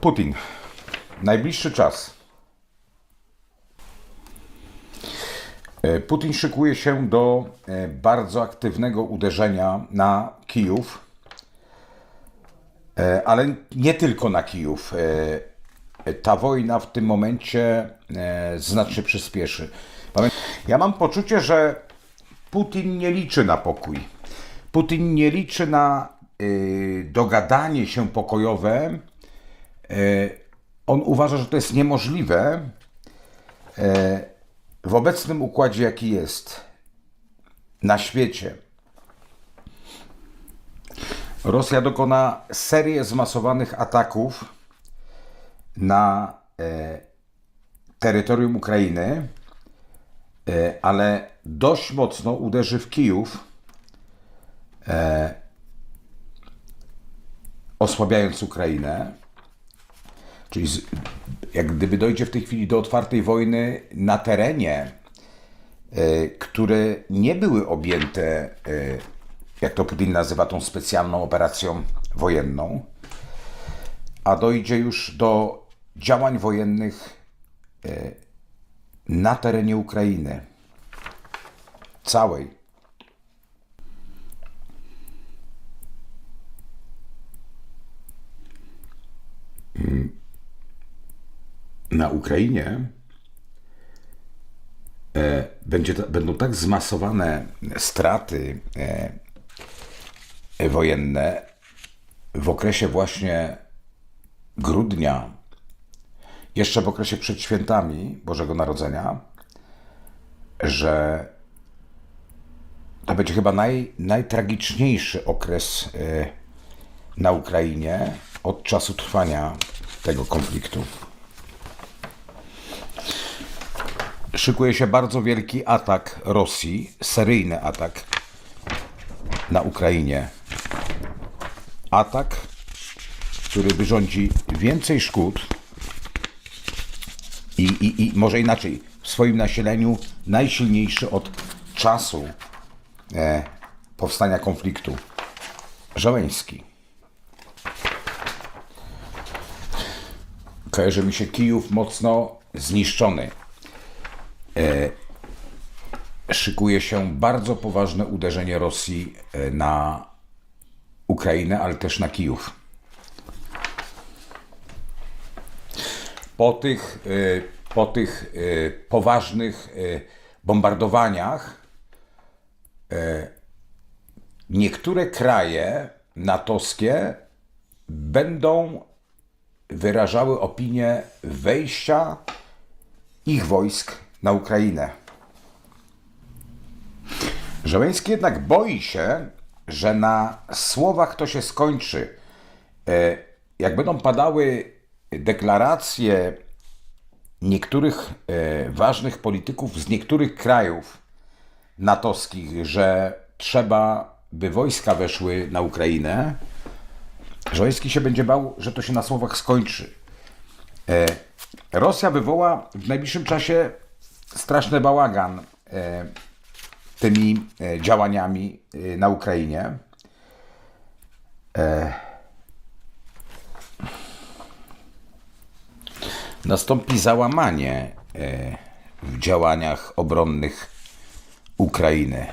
Putin. Najbliższy czas. Putin szykuje się do bardzo aktywnego uderzenia na Kijów, ale nie tylko na Kijów. Ta wojna w tym momencie znacznie przyspieszy. Ja mam poczucie, że Putin nie liczy na pokój. Putin nie liczy na dogadanie się pokojowe. On uważa, że to jest niemożliwe w obecnym układzie, jaki jest na świecie. Rosja dokona serię zmasowanych ataków na terytorium Ukrainy, ale dość mocno uderzy w Kijów, osłabiając Ukrainę. Czyli jak gdyby dojdzie w tej chwili do otwartej wojny na terenie, które nie były objęte, jak to Putin nazywa, tą specjalną operacją wojenną, a dojdzie już do działań wojennych na terenie Ukrainy całej. Na Ukrainie będą tak zmasowane straty wojenne w okresie właśnie grudnia, jeszcze w okresie przed świętami Bożego Narodzenia, że to będzie chyba najtragiczniejszy okres na Ukrainie od czasu trwania tego konfliktu. Szykuje się bardzo wielki atak Rosji, seryjny atak na Ukrainie. Atak, który wyrządzi więcej szkód i może inaczej, w swoim nasileniu najsilniejszy od czasu powstania konfliktu. Żeleński. Kojarzy mi się Kijów mocno zniszczony. Szykuje się bardzo poważne uderzenie Rosji na Ukrainę, ale też na Kijów. Po tych poważnych bombardowaniach niektóre kraje natowskie będą wyrażały opinię wejścia ich wojsk na Ukrainę. Żeleński jednak boi się, że na słowach to się skończy. Jak będą padały deklaracje niektórych ważnych polityków z niektórych krajów natowskich, że trzeba, by wojska weszły na Ukrainę, Żeleński się będzie bał, że to się na słowach skończy. Rosja wywoła w najbliższym czasie straszny bałagan tymi działaniami na Ukrainie. Nastąpi załamanie w działaniach obronnych Ukrainy.